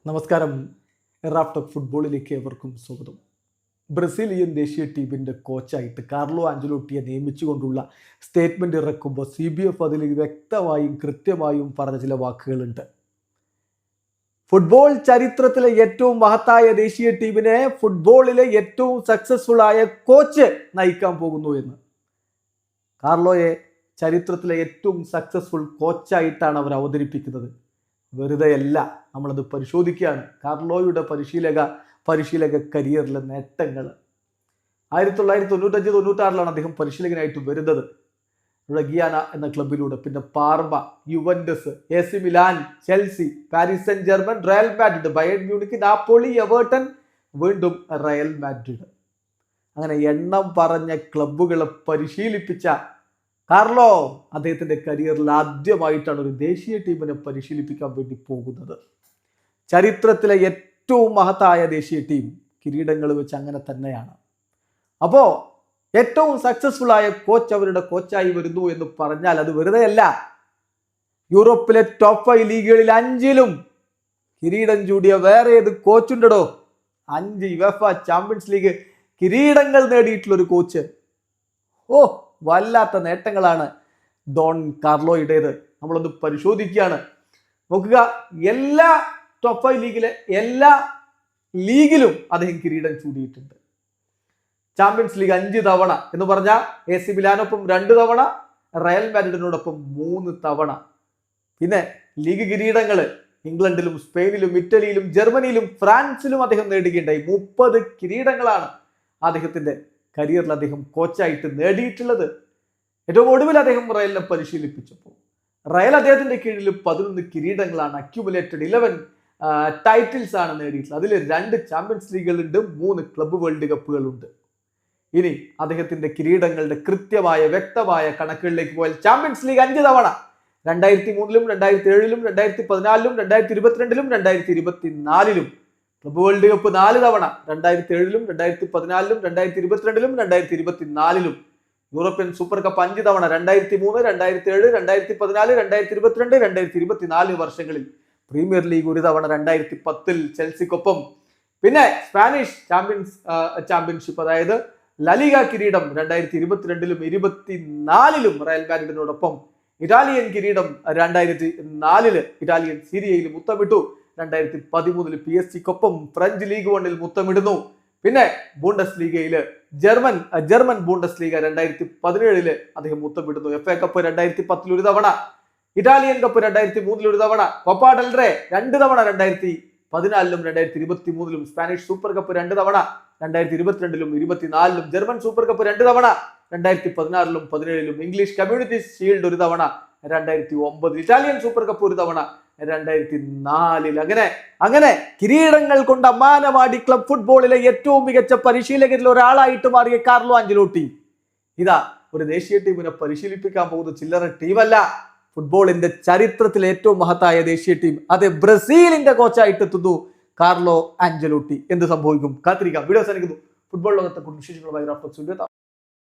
നമസ്കാരം. Raf talk ഫുട്ബോളിലേക്ക് ഏവർക്കും സ്വാഗതം. ബ്രസീലിയൻ ദേശീയ ടീമിൻ്റെ കോച്ചായിട്ട് കാർലോ ആഞ്ചലോട്ടിയെ നിയമിച്ചുകൊണ്ടുള്ള സ്റ്റേറ്റ്മെൻറ്റ് ഇറക്കുമ്പോൾ CBF അതിൽ വ്യക്തമായും കൃത്യമായും പറഞ്ഞ ചില വാക്കുകളുണ്ട്. ഫുട്ബോൾ ചരിത്രത്തിലെ ഏറ്റവും മഹത്തായ ദേശീയ ടീമിനെ ഫുട്ബോളിലെ ഏറ്റവും സക്സസ്ഫുൾ ആയ കോച്ച് നയിക്കാൻ പോകുന്നു എന്ന്. കാർലോയെ ചരിത്രത്തിലെ ഏറ്റവും സക്സസ്ഫുൾ കോച്ചായിട്ടാണ് അവർ അവതരിപ്പിക്കുന്നത്. വെറുതെയല്ല, നമ്മളത് പരിശോധിക്കുകയാണ്. കാർലോയുടെ പരിശീലക കരിയറിലെ നേട്ടങ്ങൾ. 1995-96 അദ്ദേഹം പരിശീലകനായിട്ട് വരുന്നത്. റഗിയാന എന്ന ക്ലബിലൂടെ, പിന്നെ Pharma, Juventus, AC Milan, Chelsea, Paris saint German, Real Madrid, Bayern Munich, Napoli, Everton, വീണ്ടും റയൽ മാഡ്രിഡ്. അങ്ങനെ എണ്ണം പറഞ്ഞ ക്ലബ്ബുകളെ പരിശീലിപ്പിച്ച കാർലോ അദ്ദേഹത്തിന്റെ കരിയറിൽ ആദ്യമായിട്ടാണ് ഒരു ദേശീയ ടീമിനെ പരിശീലിപ്പിക്കാൻ വേണ്ടി പോകുന്നത്. ചരിത്രത്തിലെ ഏറ്റവും മഹത്തായ ദേശീയ ടീം കിരീടങ്ങൾ വെച്ച് അങ്ങനെ തന്നെയാണ്. അപ്പോൾ ഏറ്റവും സക്സസ്ഫുൾ ആയ കോച്ച് അവരുടെ കോച്ചായി വരുന്നു എന്ന് പറഞ്ഞാൽ അത് വെറുതെയല്ല. യൂറോപ്പിലെ ടോപ്പ് 5 ലീഗുകളിൽ 5ലും കിരീടം ചൂടിയ വേറെ ഏത് കോച്ചുണ്ടോ? 5 യുവേഫ ചാമ്പ്യൻസ് ലീഗ് കിരീടങ്ങൾ നേടിയിട്ടുള്ള ഒരു കോച്ച്. വല്ലാത്ത നേട്ടങ്ങളാണ് ഡോൺ കാർലോയുടേത്. നമ്മളൊന്ന് പരിശോധിക്കുകയാണ്. നോക്കുക, എല്ലാ ടോപ്പ് 5 ലീഗിലെ എല്ലാ ലീഗിലും അദ്ദേഹം കിരീടം ചൂടിയിട്ടുണ്ട്. ചാമ്പ്യൻസ് ലീഗ് 5 തവണ എന്ന് പറഞ്ഞാൽ AC മിലാനൊപ്പം 2 തവണ, റയൽ മാഡ്രിഡിനോടൊപ്പം 3 തവണ. പിന്നെ ലീഗ് കിരീടങ്ങൾ ഇംഗ്ലണ്ടിലും സ്പെയിനിലും ഇറ്റലിയിലും ജർമ്മനിയിലും ഫ്രാൻസിലും അദ്ദേഹം നേടുകയുണ്ടായി. 30 കിരീടങ്ങളാണ് അദ്ദേഹത്തിന്റെ കരിയറിൽ അദ്ദേഹം കോച്ചായിട്ട് നേടിയിട്ടുള്ളത്. ഏറ്റവും ഒടുവിൽ അദ്ദേഹം റയലിനെ പരിശീലിപ്പിച്ചപ്പോൾ റയൽ അദ്ദേഹത്തിന്റെ കീഴിൽ 11 കിരീടങ്ങളാണ്, അക്യുമുലേറ്റഡ് 11 ടൈറ്റിൽസ് ആണ് നേടിയിട്ടുള്ളത്. അതിൽ 2 ചാമ്പ്യൻസ് ലീഗുകളുണ്ട്, 3 ക്ലബ്ബ് വേൾഡ് കപ്പുകളുണ്ട്. ഇനി അദ്ദേഹത്തിന്റെ കിരീടങ്ങളുടെ കൃത്യമായ വ്യക്തമായ കണക്കുകളിലേക്ക് പോയാൽ ചാമ്പ്യൻസ് ലീഗ് 5 തവണ, 2003-ലും 2007-ലും 2014-ലും 2022-ലും 2024-ലും. ക്ലബ്ബ് വേൾഡ് കപ്പ് 4 തവണ, 2007-ലും 2014-ലും 2022-ലും 2024-ലും. യൂറോപ്യൻ സൂപ്പർ കപ്പ് 5 തവണ, 2003, 2007, 2014, 2022, 2024 വർഷങ്ങളിൽ. പ്രീമിയർ ലീഗ് 1 തവണ 2010-ൽ ചെൽസിക്കൊപ്പം. പിന്നെ സ്പാനിഷ് ചാമ്പ്യൻഷിപ്പ് അതായത് ലലിഗ കിരീടം 2022-ലും 2024-ലും റയൽ മാഡ്രിഡിനോടൊപ്പം. ഇറ്റാലിയൻ കിരീടം 2004-ല് ഇറ്റാലിയൻ സീരിയയിൽ മുത്തമിട്ടു. 2013-ല് PSG-ക്കൊപ്പം ഫ്രഞ്ച് ലീഗ് 1-ൽ മുത്തമിടുന്നു. പിന്നെ ബൂണ്ടസ് ലീഗയില് ജർമ്മൻ ബൂണ്ടസ് ലീഗ 2017-ല് അദ്ദേഹം മുത്തമിടുന്നു. FA കപ്പ് 2010-ൽ 1 തവണ, ഇറ്റാലിയൻ കപ്പ് 2003-ൽ 1 തവണ, കോപ്പ ഡെൽ റേ 2 തവണ 2014-ലും 2023-ലും, സ്പാനിഷ് സൂപ്പർ കപ്പ് 2 തവണ 2022-ലും 2024-ലും, ജർമ്മൻ സൂപ്പർ കപ്പ് 2 തവണ 2016-ലും 17-ലും, ഇംഗ്ലീഷ് കമ്മ്യൂണിറ്റി ഷീൽഡ് 1 തവണ 2009, ഇറ്റാലിയൻ സൂപ്പർ കപ്പ് 1 തവണ 2004-ൽ. അങ്ങനെ കിരീടങ്ങൾ കൊണ്ട് അമ്മാനമാടി ക്ലബ് ഫുട്ബോളിലെ ഏറ്റവും മികച്ച പരിശീലകരിൽ ഒരാളായിട്ട് മാറിയ കാർലോ ആഞ്ചലോട്ടി ഇതാ ഒരു ദേശീയ ടീമിനെ പരിശീലിപ്പിക്കാൻ പോകുന്ന ചില്ലറ ടീമല്ല. ഫുട്ബോളിന്റെ ചരിത്രത്തിലെ ഏറ്റവും മഹത്തായ ദേശീയ ടീം, അത് ബ്രസീലിന്റെ കോച്ചായിട്ട് എത്തുന്നു കാർലോ ആഞ്ചലോട്ടി. എന്ത് സംഭവിക്കും? കാത്തിരിക്കാം. വീഡിയോ അവസാനിക്കുന്നു. ഫുട്ബോൾ ലോകത്തെ കുറിച്ച് വിശേഷങ്ങളുമായി റാഫ് ടോക്സ്.